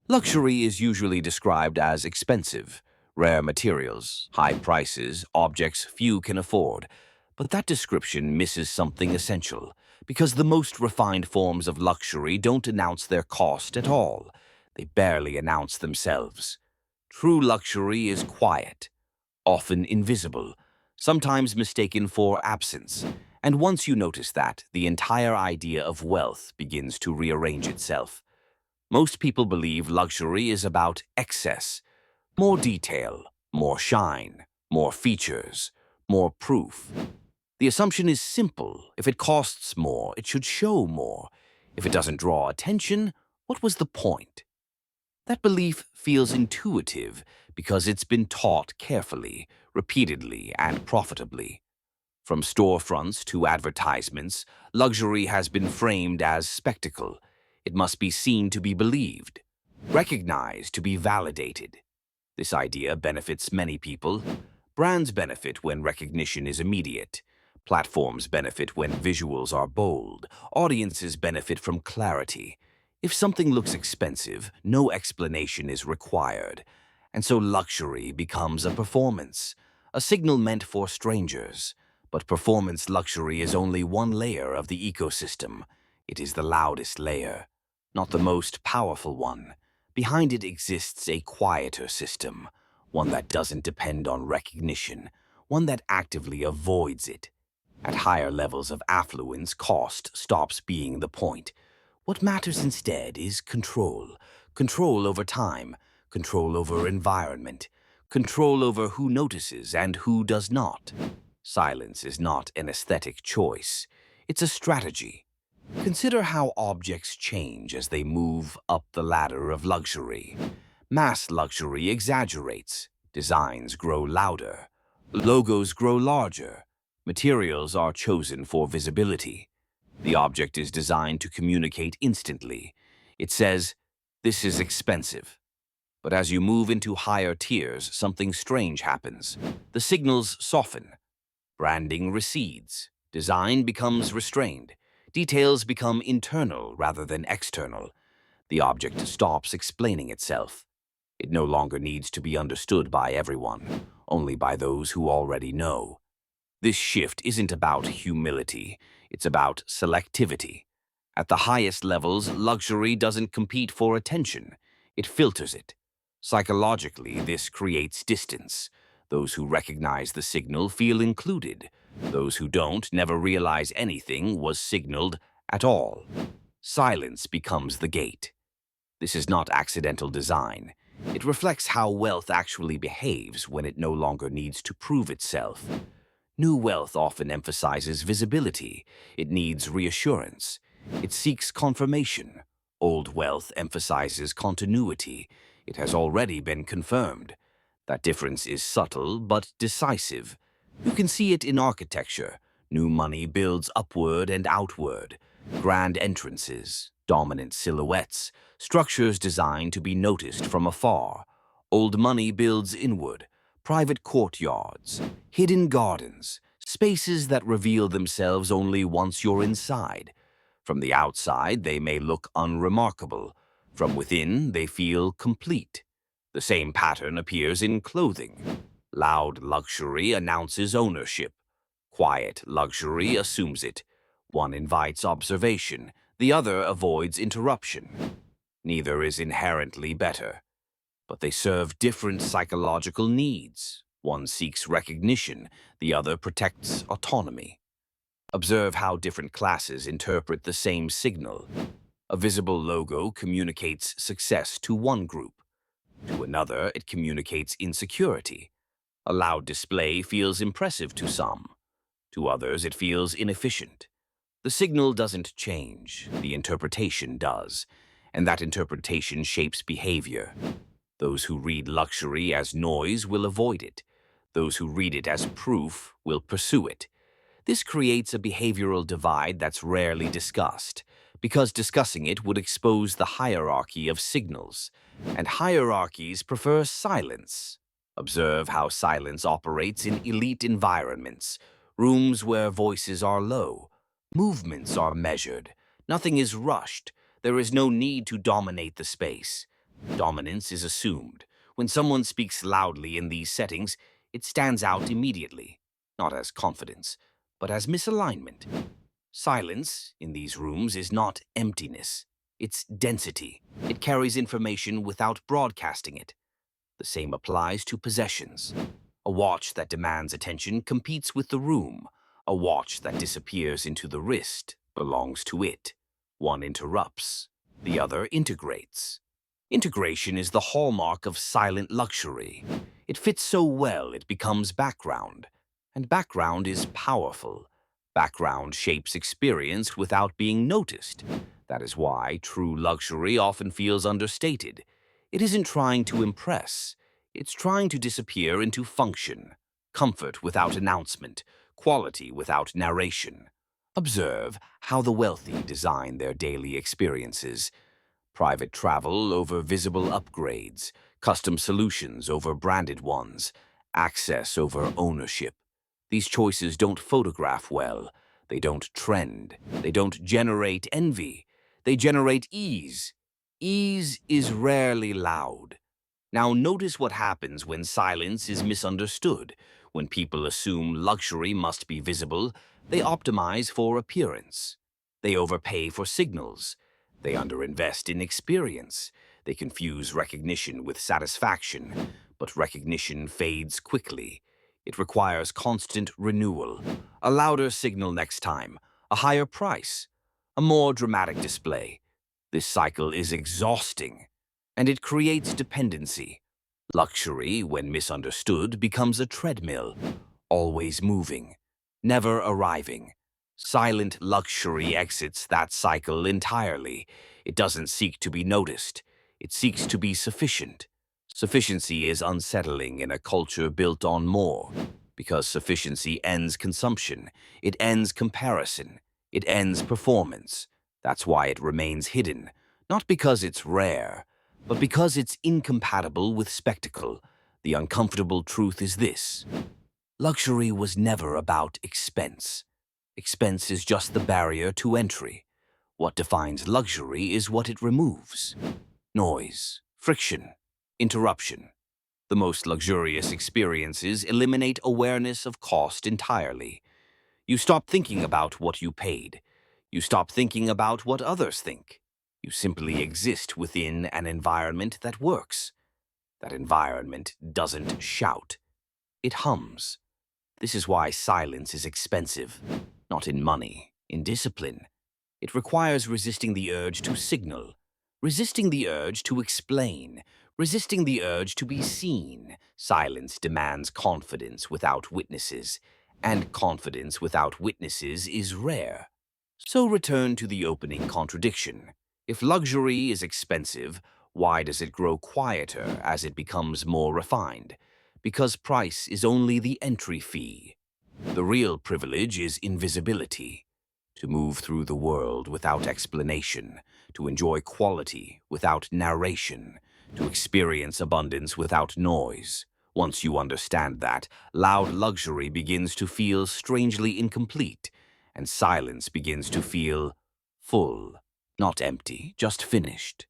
Luxury is usually described as expensive, rare materials, high prices, objects few can afford. But that description misses something essential, because the most refined forms of luxury don't announce their cost at all. They barely announce themselves. True luxury is quiet, often invisible, sometimes mistaken for absence. And once you notice that, the entire idea of wealth begins to rearrange itself. Most people believe luxury is about excess, more detail, more shine, more features, more proof. The assumption is simple. If it costs more, it should show more. If it doesn't draw attention, what was the point? That belief feels intuitive because it's been taught carefully, repeatedly, and profitably. From storefronts to advertisements, luxury has been framed as spectacle. It must be seen to be believed, recognized to be validated. This idea benefits many people. Brands benefit when recognition is immediate. Platforms benefit when visuals are bold. Audiences benefit from clarity. If something looks expensive, no explanation is required. And so luxury becomes a performance, a signal meant for strangers. But performance luxury is only one layer of the ecosystem. It is the loudest layer, not the most powerful one. Behind it exists a quieter system, one that doesn't depend on recognition, one that actively avoids it. At higher levels of affluence, cost stops being the point. What matters instead is control. Control over time, control over environment, control over who notices and who does not. Silence is not an aesthetic choice. It's a strategy. Consider how objects change as they move up the ladder of luxury. Mass luxury exaggerates. Designs grow louder. Logos grow larger. Materials are chosen for visibility. The object is designed to communicate instantly. It says, "This is expensive." But as you move into higher tiers, something strange happens. The signals soften. Branding recedes. Design becomes restrained. Details become internal rather than external. The object stops explaining itself. It no longer needs to be understood by everyone, only by those who already know. This shift isn't about humility, it's about selectivity. At the highest levels, luxury doesn't compete for attention, it filters it. Psychologically, this creates distance. Those who recognize the signal feel included. Those who don't never realize anything was signaled at all. Silence becomes the gate. This is not accidental design. It reflects how wealth actually behaves when it no longer needs to prove itself. New wealth often emphasizes visibility. It needs reassurance. It seeks confirmation. Old wealth emphasizes continuity. It has already been confirmed. That difference is subtle but decisive. You can see it in architecture. New money builds upward and outward. Grand entrances, dominant silhouettes, structures designed to be noticed from afar. Old money builds inward. Private courtyards, hidden gardens, spaces that reveal themselves only once you're inside. From the outside, they may look unremarkable. From within, they feel complete. The same pattern appears in clothing. Loud luxury announces ownership. Quiet luxury assumes it. One invites observation, the other avoids interruption. Neither is inherently better, but they serve different psychological needs. One seeks recognition, the other protects autonomy. Observe how different classes interpret the same signal. A visible logo communicates success to one group. To another, it communicates insecurity. A loud display feels impressive to some. To others, it feels inefficient. The signal doesn't change, the interpretation does, and that interpretation shapes behavior. Those who read luxury as noise will avoid it. Those who read it as proof will pursue it. This creates a behavioral divide that's rarely discussed, because discussing it would expose the hierarchy of signals, and hierarchies prefer silence. Observe how silence operates in elite environments, rooms where voices are low, movements are measured, nothing is rushed, there is no need to dominate the space. Dominance is assumed. When someone speaks loudly in these settings, it stands out immediately, not as confidence, but as misalignment. Silence in these rooms is not emptiness, it's density. It carries information without broadcasting it. The same applies to possessions. A watch that demands attention competes with the room. A watch that disappears into the wrist belongs to it. One interrupts, the other integrates. Integration is the hallmark of silent luxury. It fits so well it becomes background. And background is powerful. Background shapes experience without being noticed. That is why true luxury often feels understated. It isn't trying to impress. It's trying to disappear into function. Comfort without announcement. Quality without narration. Observe how the wealthy design their daily experiences. Private travel over visible upgrades, custom solutions over branded ones, access over ownership. These choices don't photograph well. They don't trend. They don't generate envy. They generate ease. Ease is rarely loud. Now notice what happens when silence is misunderstood. When people assume luxury must be visible, they optimize for appearance. They overpay for signals. They underinvest in experience. They confuse recognition with satisfaction, but recognition fades quickly. It requires constant renewal, a louder signal next time, a higher price, a more dramatic display. This cycle is exhausting, and it creates dependency. Luxury, when misunderstood, becomes a treadmill, always moving, never arriving. Silent luxury exits that cycle entirely. It doesn't seek to be noticed. It seeks to be sufficient. Sufficiency is unsettling in a culture built on more, because sufficiency ends consumption. It ends comparison. It ends performance. That's why it remains hidden, not because it's rare, but because it's incompatible with spectacle. The uncomfortable truth is this: luxury was never about expense. Expense is just the barrier to entry. What defines luxury is what it removes. Noise, friction, interruption. The most luxurious experiences eliminate awareness of cost entirely. You stop thinking about what you paid. You stop thinking about what others think. You simply exist within an environment that works. That environment doesn't shout. It hums. This is why silence is expensive. Not in money, in discipline. It requires resisting the urge to signal, resisting the urge to explain, resisting the urge to be seen. Silence demands confidence without witnesses, and confidence without witnesses is rare. So return to the opening contradiction. If luxury is expensive, why does it grow quieter as it becomes more refined? Because price is only the entry fee. The real privilege is invisibility. To move through the world without explanation, to enjoy quality without narration, to experience abundance without noise. Once you understand that, loud luxury begins to feel strangely incomplete, and silence begins to feel full, not empty, just finished.